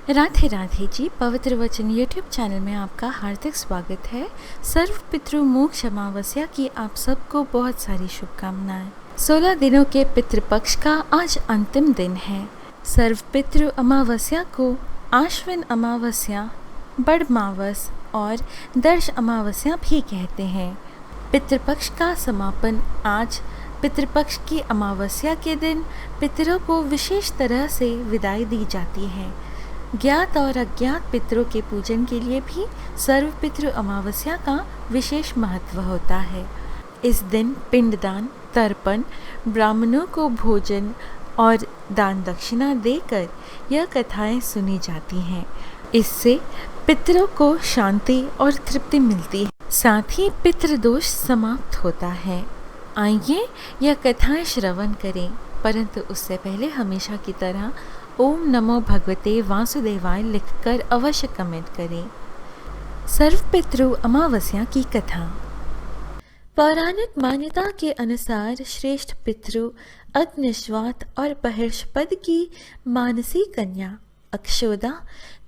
राधे राधे जी। पवित्र वचन YouTube channel में आपका हार्दिक स्वागत है। सर्व पितृ मोक्ष अमावस्या की आप सबको बहुत सारी शुभकामनाएं। 16 दिनों के पितृपक्ष का आज अंतिम दिन है। सर्व पितृ अमावस्या को आश्विन अमावस्या, बड़मावस और दर्श अमावस्या भी कहते हैं। पितृपक्ष का समापन आज पितृपक्ष की अमावस्या के दिन पितरों को विशेष तरह से विदाई दी जाती है। ज्ञात और अज्ञात पितरों के पूजन के लिए भी सर्व पितृ अमावस्या का विशेष महत्व होता है। इस दिन पिंडदान, तर्पण, ब्राह्मणों को भोजन और दान दक्षिणा देकर यह कथाएं सुनी जाती हैं। इससे पितरों को शांति और तृप्ति मिलती है, साथ ही पितृदोष समाप्त होता है। आइए यह कथाएं श्रवण करें, परंतु उससे पहले हमेशा की तरह ओम नमो भगवते वासुदेवाय लिखकर अवश्य कमेंट करें। सर्व पितृ अमावस्या की कथा। पौराणिक मान्यता के अनुसार श्रेष्ठ पितृ अग्निश्वात और बृहस्पति की मानसी कन्या अक्षोदा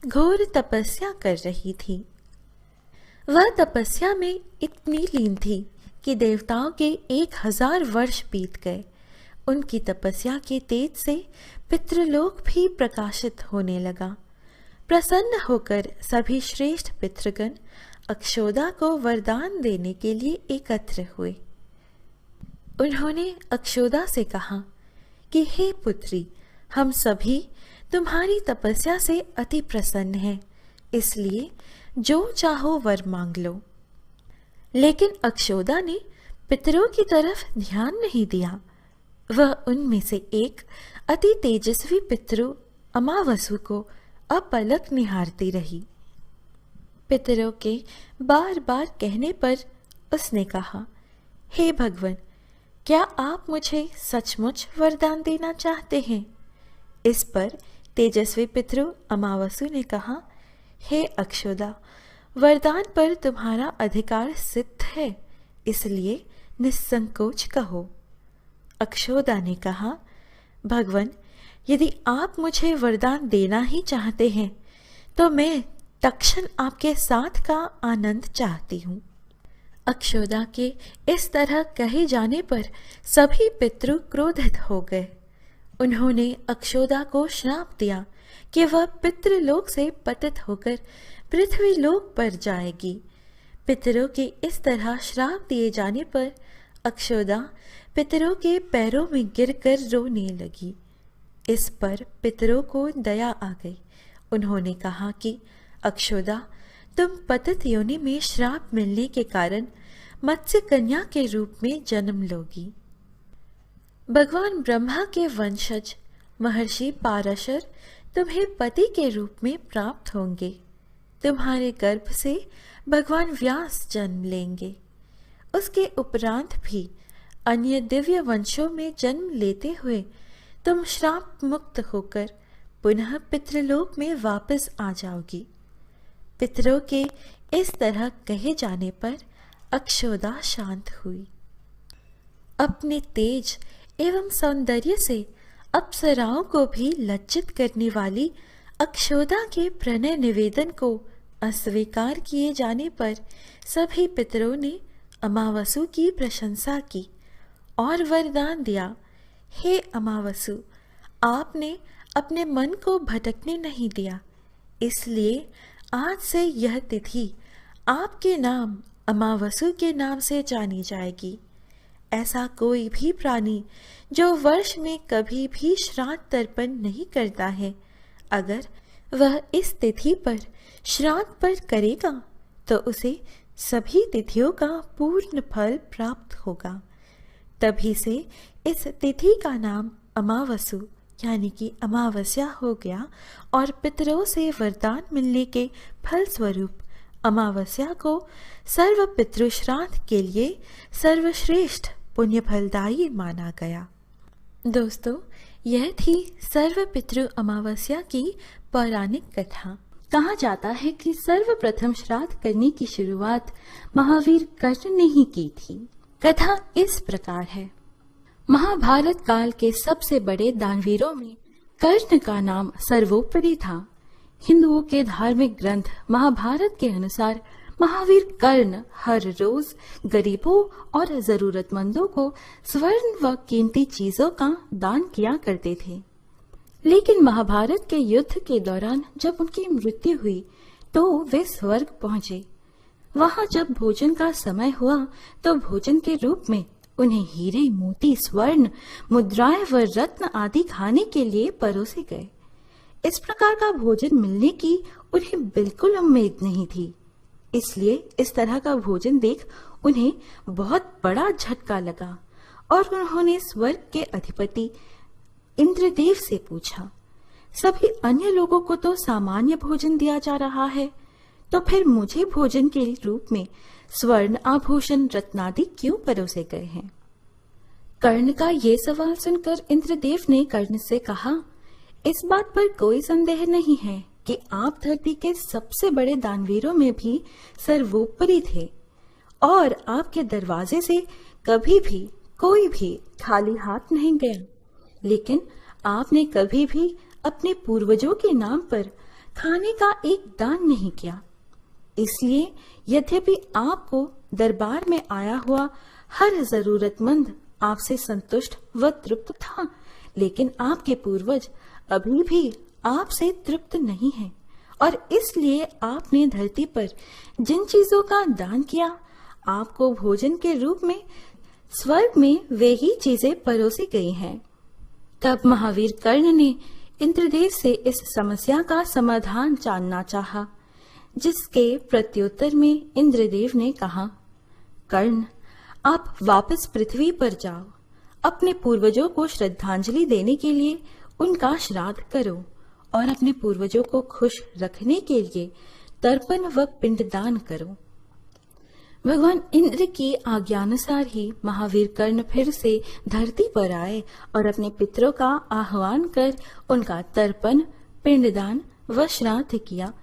घोर तपस्या कर रही थी। वह तपस्या में इतनी लीन थी कि देवताओं के 1000 वर्ष बीत गए। उनकी तपस्या के तेज से पितृलोक भी प्रकाशित होने लगा। प्रसन्न होकर सभी श्रेष्ठ पितृगण अक्षोदा को वरदान देने के लिए एकत्र हुए। उन्होंने अक्षोदा से कहा कि हे पुत्री, हम सभी तुम्हारी तपस्या से अति प्रसन्न हैं, इसलिए जो चाहो वर मांग लो। लेकिन अक्षोदा ने पितरों की तरफ ध्यान नहीं दिया। वह उनमें से एक अति तेजस्वी पितृ अमावसु को अपलक निहारती रही। पितरों के बार बार कहने पर उसने कहा, हे भगवान, क्या आप मुझे सचमुच वरदान देना चाहते हैं? इस पर तेजस्वी पितृ अमावसु ने कहा, हे अक्षोदा, वरदान पर तुम्हारा अधिकार सिद्ध है, इसलिए निस्संकोच कहो। अक्षोदा ने कहा, भगवान, यदि आप मुझे वरदान देना ही चाहते हैं तो मैं तक्षण आपके साथ का आनंद चाहती हूँ। अक्षोदा के इस तरह कहे जाने पर सभी पितृ क्रोधित हो गए। उन्होंने अक्षोदा को श्राप दिया कि वह पितृलोक से पतित होकर पृथ्वी लोक पर जाएगी। पितरों के इस तरह श्राप दिए जाने पर अक्षोदा पितरों के पैरों में गिरकर रोने लगी। इस पर पितरों को दया आ गई। उन्होंने कहा कि अक्षोदा, तुम पतित योनि में श्राप मिलने के कारण मत्स्य कन्या के रूप में जन्म लोगी। भगवान ब्रह्मा के वंशज महर्षि पाराशर तुम्हें पति के रूप में प्राप्त होंगे। तुम्हारे गर्भ से भगवान व्यास जन्म लेंगे। उसके उपरांत भी अन्य दिव्य वंशों में जन्म लेते हुए तुम श्राप मुक्त होकर पुनः पितृलोक में वापस आ जाओगी। पितरों के इस तरह कहे जाने पर अक्षोदा शांत हुई। अपने तेज एवं सौंदर्य से अप्सराओं को भी लज्जित करने वाली अक्षोदा के प्रणय निवेदन को अस्वीकार किए जाने पर सभी पितरों ने अमावसु की प्रशंसा की और वरदान दिया, हे अमावसु, आपने अपने मन को भटकने नहीं दिया, इसलिए आज से यह तिथि आपके नाम अमावसु के नाम से जानी जाएगी। ऐसा कोई भी प्राणी जो वर्ष में कभी भी श्राद्ध तर्पण नहीं करता है, अगर वह इस तिथि पर श्राद्ध पर करेगा तो उसे सभी तिथियों का पूर्ण फल प्राप्त होगा। तभी से इस तिथि का नाम अमावसु यानी कि अमावस्या हो गया और पितरों से वरदान मिलने के फल स्वरूप अमावस्या को सर्व पितृ श्राद्ध के लिए सर्वश्रेष्ठ पुण्य फलदायी माना गया। दोस्तों, यह थी सर्व पितृ अमावस्या की पौराणिक कथा। कहा जाता है कि सर्वप्रथम श्राद्ध करने की शुरुआत महावीर कर्ण ने ही की थी। कथा इस प्रकार है। महाभारत काल के सबसे बड़े दानवीरों में कर्ण का नाम सर्वोपरि था। हिंदुओं के धार्मिक ग्रंथ महाभारत के अनुसार महावीर कर्ण हर रोज गरीबों और जरूरतमंदों को स्वर्ण व कीमती चीजों का दान किया करते थे। लेकिन महाभारत के युद्ध के दौरान जब उनकी मृत्यु हुई तो वे स्वर्ग पहुंचे। वहां जब भोजन का समय हुआ तो भोजन के रूप में उन्हें हीरे, मोती, स्वर्ण, मुद्राएं व रत्न आदि खाने के लिए परोसे गए। इस प्रकार का भोजन मिलने की उन्हें बिल्कुल उम्मीद नहीं थी, इसलिए इस तरह का भोजन देख उन्हें बहुत बड़ा झटका लगा और उन्होंने स्वर्ग के अधिपति इंद्रदेव से पूछा, सभी अन्य लोगों को तो सामान्य भोजन दिया जा रहा है, तो फिर मुझे भोजन के रूप में स्वर्ण, आभूषण, रत्नादि क्यों परोसे गए हैं? कर्ण का ये सवाल सुनकर इंद्रदेव ने कर्ण से कहा, इस बात पर कोई संदेह नहीं है कि आप धरती के सबसे बड़े दानवीरों में भी सर्वोपरि थे और आपके दरवाजे से कभी भी कोई भी खाली हाथ नहीं गया। लेकिन आपने कभी भी अपने पूर्वजों के नाम पर खाने का एक दान नहीं किया। इसलिए यद्यपि आपको दरबार में आया हुआ हर जरूरतमंद आपसे संतुष्ट व तृप्त था, लेकिन आपके पूर्वज अभी भी आपसे तृप्त नहीं हैं और इसलिए आपने धरती पर जिन चीजों का दान किया, आपको भोजन के रूप में स्वर्ग में वे ही चीजें परोसी गई हैं। तब महावीर कर्ण ने इंद्रदेव से इस समस्या का समाधान जानना चाहा, जिसके प्रत्युत्तर में इंद्रदेव ने कहा, कर्ण, आप वापस पृथ्वी पर जाओ, अपने पूर्वजों को श्रद्धांजलि देने के लिए उनका श्राद्ध करो और अपने पूर्वजों को खुश रखने के लिए तर्पण व पिंडदान करो। भगवान इंद्र की आज्ञानुसार ही महावीर कर्ण फिर से धरती पर आए और अपने पितरों का आह्वान कर उनका तर्पण, पिंडदान व श्राद्ध किया।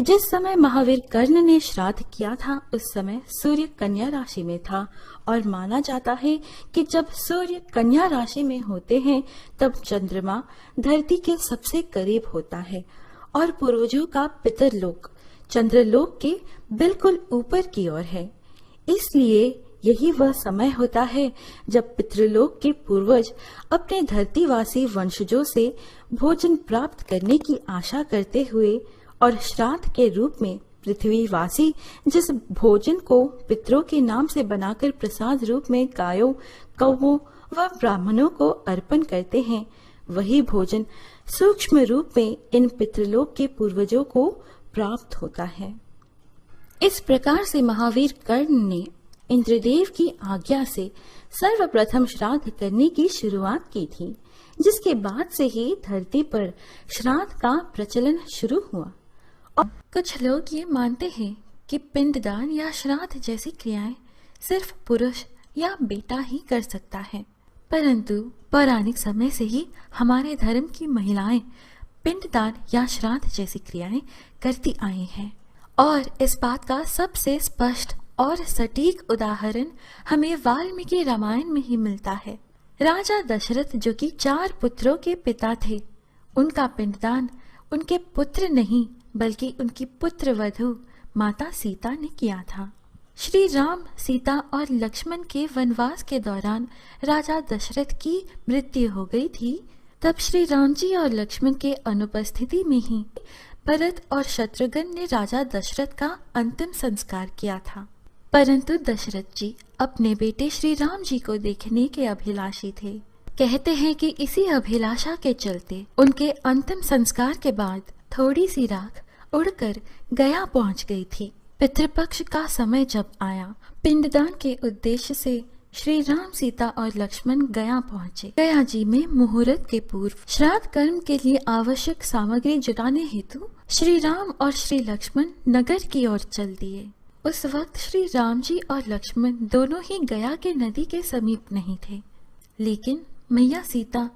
जिस समय महावीर कर्ण ने श्राद्ध किया था उस समय सूर्य कन्या राशि में था और माना जाता है कि जब सूर्य कन्या राशि में होते हैं तब चंद्रमा धरती के सबसे करीब होता है और पूर्वजों का पितरलोक चंद्रलोक के बिल्कुल ऊपर की ओर है। इसलिए यही वह समय होता है जब पितृलोक के पूर्वज अपने धरतीवासी वंशजों से भोजन प्राप्त करने की आशा करते हुए और श्राद्ध के रूप में पृथ्वीवासी जिस भोजन को पितरों के नाम से बनाकर प्रसाद रूप में गायों, कौवों व ब्राह्मणों को अर्पण करते हैं, वही भोजन सूक्ष्म रूप में इन पितृलोक के पूर्वजों को प्राप्त होता है। इस प्रकार से महावीर कर्ण ने इंद्रदेव की आज्ञा से सर्वप्रथम श्राद्ध करने की शुरुआत की थी, जिसके बाद से ही धरती पर श्राद्ध का प्रचलन शुरू हुआ। और कुछ लोग ये मानते हैं कि पिंडदान या श्राद्ध जैसी क्रियाएं सिर्फ पुरुष या बेटा ही कर सकता है, परंतु पौराणिक समय से ही हमारे धर्म की महिलाएं पिंडदान या श्राद्ध जैसी क्रियाएं करती आई हैं। और इस बात का सबसे स्पष्ट और सटीक उदाहरण हमें वाल्मीकि रामायण में ही मिलता है। राजा दशरथ जो कि 4 पुत्रों के पिता थे, उनका पिंडदान उनके पुत्र नहीं बल्कि उनकी पुत्र वधू माता सीता ने किया था। श्री राम, सीता और लक्ष्मण के वनवास के दौरान राजा दशरथ की मृत्यु हो गई थी। तब श्री राम जी और लक्ष्मण के अनुपस्थिति में ही भरत और शत्रुघ्न ने राजा दशरथ का अंतिम संस्कार किया था। परंतु दशरथ जी अपने बेटे श्री राम जी को देखने के अभिलाषी थे। कहते हैं कि इसी अभिलाषा के चलते उनके अंतिम संस्कार के बाद थोड़ी सी राख उड़कर गया पहुंच गई थी। पितृपक्ष का समय जब आया, पिंडदान के उद्देश्य से श्री राम, सीता और लक्ष्मण गया पहुंचे। गया जी में मुहूर्त के पूर्व श्राद्ध कर्म के लिए आवश्यक सामग्री जुटाने हेतु श्री राम और श्री लक्ष्मण नगर की ओर चल दिए। उस वक्त श्री राम जी और लक्ष्मण दोनों ही गया के नदी के समीप नहीं थे, लेकिन मैया सीता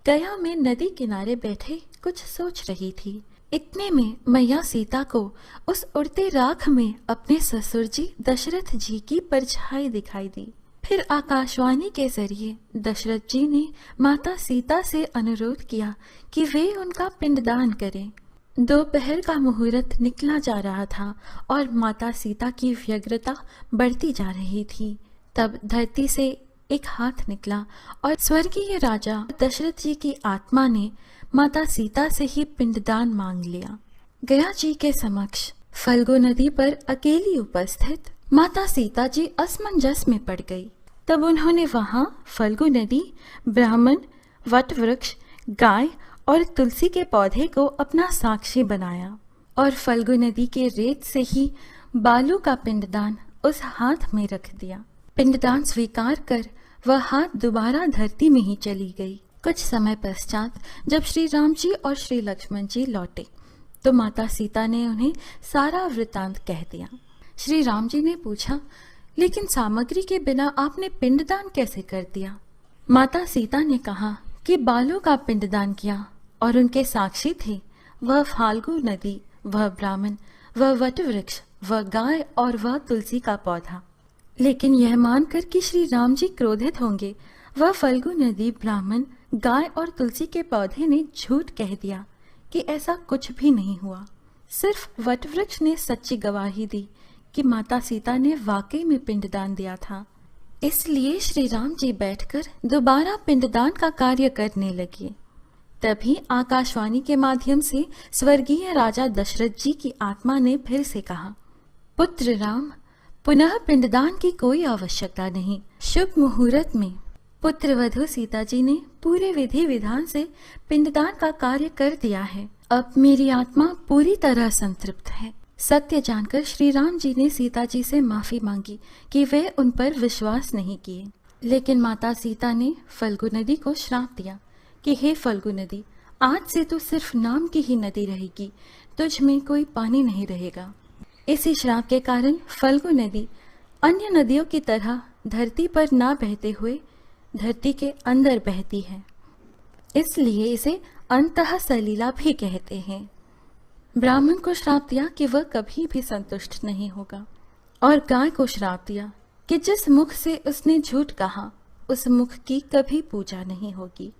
गया में नदी किनारे बैठे कुछ सोच रही थी। इतने में मैया सीता को उस उड़ते राख में अपने ससुर जी दशरथ जी की परछाई दिखाई दी। फिर आकाशवाणी के जरिए दशरथ जी ने माता सीता से अनुरोध किया कि वे उनका पिंडदान करें। दोपहर का मुहूर्त निकला जा रहा था और माता सीता की व्यग्रता बढ़ती जा रही थी। तब धरती से एक हाथ निकला और स्वर्गीय राजा दशरथ जी की आत्मा ने माता सीता से ही पिंडदान मांग लिया। गया जी के समक्ष फल्गु नदी पर अकेली उपस्थित माता सीता जी असमंजस में पड़ गई। तब उन्होंने वहां फल्गु नदी, ब्राह्मण, वट वृक्ष, गाय और तुलसी के पौधे को अपना साक्षी बनाया और फल्गु नदी के रेत से ही बालू का पिंडदान उस हाथ में रख दिया। पिंडदान स्वीकार कर वह हाथ दोबारा धरती में ही चली गई। कुछ समय पश्चात जब श्री राम जी और श्री लक्ष्मण जी लौटे तो माता सीता ने उन्हें सारा वृतांत कह दिया। श्री राम जी ने पूछा, लेकिन सामग्री के बिना आपने पिंडदान कैसे कर दिया? माता सीता ने कहा कि बालों का पिंडदान किया और उनके साक्षी थे वह फाल्गु नदी, वह ब्राह्मण, वह वट वृक्ष, वह गाय और वह तुलसी का पौधा। लेकिन यह मानकर कि श्री राम जी क्रोधित होंगे, वह फल्गु नदी, ब्राह्मण, गाय और तुलसी के पौधे ने झूठ कह दिया कि ऐसा कुछ भी नहीं हुआ। सिर्फ वट वृक्ष ने सच्ची गवाही दी कि माता सीता ने वाकई में पिंडदान दिया था। इसलिए श्री राम जी बैठकर दोबारा पिंडदान का कार्य करने लगे। तभी आकाशवाणी के माध्यम से स्वर्गीय राजा दशरथ जी की आत्मा ने फिर से कहा, पुत्र राम, पुनः पिंडदान की कोई आवश्यकता नहीं। शुभ मुहूर्त में पुत्र वधू सीता जी ने पूरे विधि विधान से पिंडदान का कार्य कर दिया है। अब मेरी आत्मा पूरी तरह संतृप्त है। सत्य जानकर श्री राम जी ने सीता जी से माफी मांगी कि वे उन पर विश्वास नहीं किए। लेकिन माता सीता ने फल्गु नदी को श्राप दिया कि हे फल्गु नदी, आज से तो सिर्फ नाम की ही नदी रहेगी, तुझ में कोई पानी नहीं रहेगा। इसी श्राप के कारण फल्गु नदी अन्य नदियों की तरह धरती पर ना बहते हुए धरती के अंदर बहती है, इसलिए इसे अंतः सलीला भी कहते हैं। ब्राह्मण को श्राप दिया कि वह कभी भी संतुष्ट नहीं होगा और गाय को श्राप दिया कि जिस मुख से उसने झूठ कहा उस मुख की कभी पूजा नहीं होगी।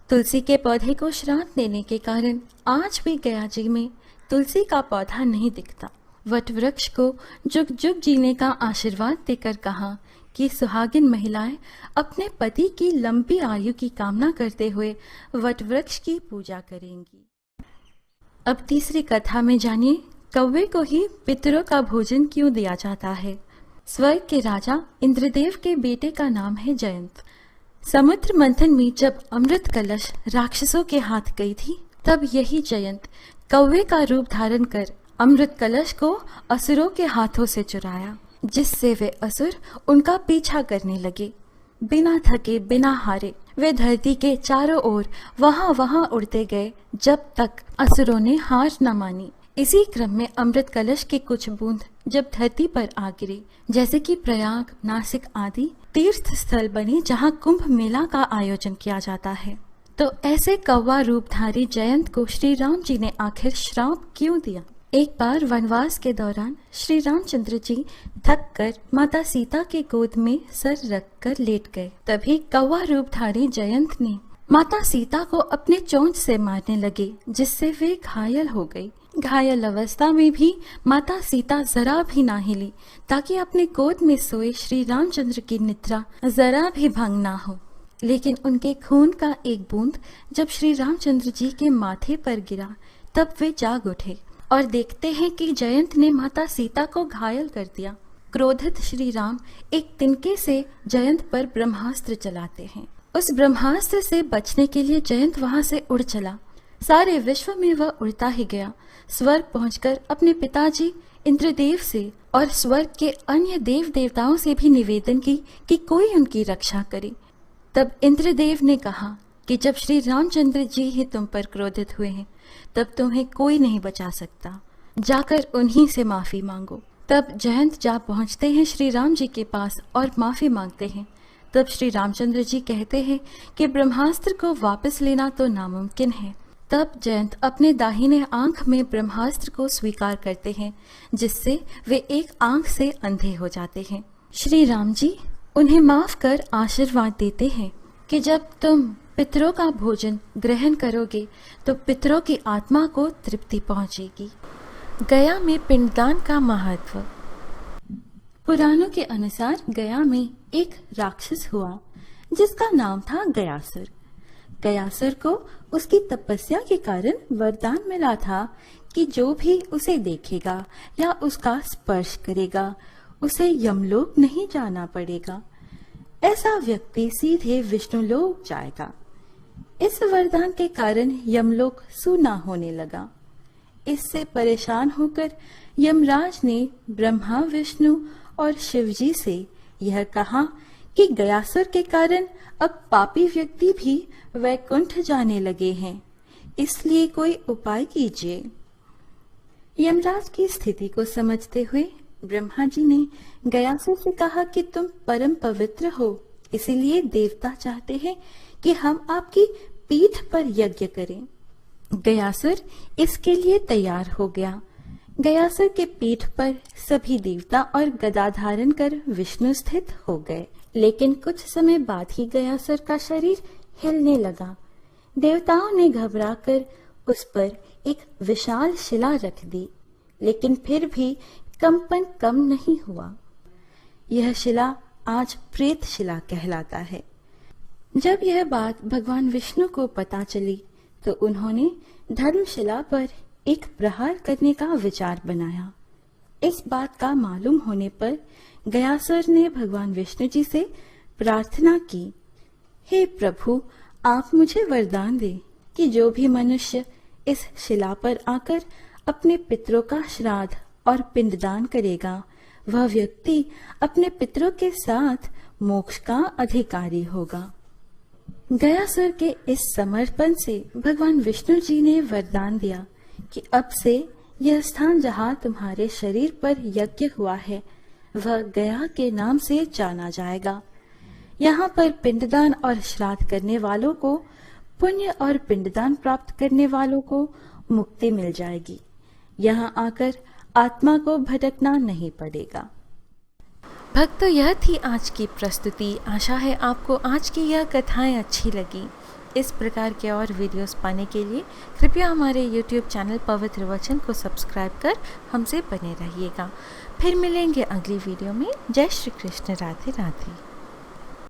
तुलसी के पौधे को श्राप देने के कारण आज भी गया जी में तुलसी का पौधा नहीं दिखता। वट वृक्ष को जुग जुग जीने का आशीर्वाद देकर कहा कि सुहागिन महिलाएं अपने पति की लंबी आयु की कामना करते हुए वट वृक्ष की पूजा करेंगी। अब तीसरी कथा में जानिए कौवे को ही पितरों का भोजन क्यों दिया जाता है। स्वर्ग के राजा इंद्रदेव के बेटे का नाम है जयंत। समुद्र मंथन में जब अमृत कलश राक्षसों के हाथ गई थी तब यही जयंत कौवे का रूप धारण कर अमृत कलश को असुरों के हाथों से चुराया, जिससे वे असुर उनका पीछा करने लगे। बिना थके बिना हारे वे धरती के चारों ओर वहां उड़ते गए जब तक असुरों ने हार न मानी। इसी क्रम में अमृत कलश के कुछ बूंद जब धरती पर आ गिरे, जैसे कि प्रयाग, नासिक आदि तीर्थ स्थल बने जहाँ कुंभ मेला का आयोजन किया जाता है, तो ऐसे कौवा रूपधारी जयंत को श्री राम जी ने आखिर श्राप क्यों दिया? एक बार वनवास के दौरान श्री रामचंद्र जी थक कर माता सीता के गोद में सर रखकर लेट गए। तभी कौवा रूपधारी जयंत ने माता सीता को अपने चोंच से मारने लगे, जिससे वे घायल हो गई। घायल अवस्था में भी माता सीता जरा भी ना हिली ताकि अपने गोद में सोए श्री रामचंद्र की निद्रा जरा भी भंग ना हो। लेकिन उनके खून का एक बूंद जब श्री रामचंद्र जी के माथे पर गिरा तब वे जाग उठे और देखते हैं कि जयंत ने माता सीता को घायल कर दिया। क्रोधित श्री राम एक तिनके से जयंत पर ब्रह्मास्त्र चलाते हैं। उस ब्रह्मास्त्र से बचने के लिए जयंत वहां से उड़ चला। सारे विश्व में वह उड़ता ही गया। स्वर्ग पहुंचकर अपने पिताजी इंद्रदेव से और स्वर्ग के अन्य देव देवताओं से भी निवेदन की कि कोई उनकी रक्षा करे। तब इंद्रदेव ने कहा कि जब श्री रामचंद्र जी ही तुम पर क्रोधित हुए हैं तब तुम्हें कोई नहीं बचा सकता, जाकर उन्हीं से माफी मांगो। तब जयंत जा पहुंचते हैं श्री राम जी के पास और माफी मांगते हैं। तब श्री रामचंद्र जी कहते हैं कि ब्रह्मास्त्र को वापस लेना तो नामुमकिन है। तब जयंत अपने दाहिने आंख में ब्रह्मास्त्र को स्वीकार करते हैं, जिससे वे एक आंख से अंधे हो जाते हैं। श्री राम जी उन्हें माफ कर आशीर्वाद देते हैं कि जब तुम पितरों का भोजन ग्रहण करोगे तो पितरों की आत्मा को तृप्ति पहुंचेगी। गया में पिंडदान का महत्व। पुराणों के अनुसार गया में एक राक्षस हुआ जिसका नाम था गयासुर। गयासुर को उसकी तपस्या के कारण वरदान मिला था कि जो भी उसे देखेगा या उसका स्पर्श करेगा उसे यमलोक नहीं जाना पड़ेगा। ऐसा व्यक्ति सीधे विष्णुलोक जाएगा। इस वरदान के कारण यमलोक सूना होने लगा। इससे परेशान होकर यमराज ने ब्रह्मा, विष्णु और शिवजी से यह कहा कि गयासुर के कारण अब पापी व्यक्ति भी वैकुंठ जाने लगे हैं, इसलिए कोई उपाय कीजिए। यमराज की स्थिति को समझते हुए ब्रह्मा जी ने गयासुर से कहा कि तुम परम पवित्र हो, इसीलिए देवता चाहते हैं कि हम आपकी पीठ पर यज्ञ करें। गयासुर इसके लिए तैयार हो गया। गयासुर के पीठ पर सभी देवता और गदा धारण कर विष्णु स्थित हो गए। लेकिन कुछ समय बाद ही गयासुर का शरीर हिलने लगा। देवताओं ने घबराकर उस पर एक विशाल शिला रख दी, लेकिन फिर भी कंपन कम नहीं हुआ। यह शिला आज प्रेत शिला कहलाता है। जब यह बात भगवान विष्णु को पता चली तो उन्होंने धर्मशिला पर एक प्रहार करने का विचार बनाया। इस बात का मालूम होने पर गयासुर ने भगवान विष्णु जी से प्रार्थना की, हे प्रभु, आप मुझे वरदान दें कि जो भी मनुष्य इस शिला पर आकर अपने पितरों का श्राद्ध और पिंडदान करेगा वह व्यक्ति अपने पितरों के साथ मोक्ष का अधिकारी होगा। गयासुर के इस समर्पण से भगवान विष्णु जी ने वरदान दिया कि अब से यह स्थान जहाँ तुम्हारे शरीर पर यज्ञ हुआ है वह गया के नाम से जाना जाएगा। यहाँ पर पिंडदान और श्राद्ध करने वालों को पुण्य और पिंडदान प्राप्त करने वालों को मुक्ति मिल जाएगी। यहाँ आकर आत्मा को भटकना नहीं पड़ेगा। भक्तों, यह थी आज की प्रस्तुति। आशा है आपको आज की यह कथाएं अच्छी लगी। इस प्रकार के और वीडियोस पाने के लिए कृपया हमारे YouTube चैनल पवित्र वचन को सब्सक्राइब कर हमसे बने रहिएगा। फिर मिलेंगे अगली वीडियो में। जय श्री कृष्ण। राधे राधे।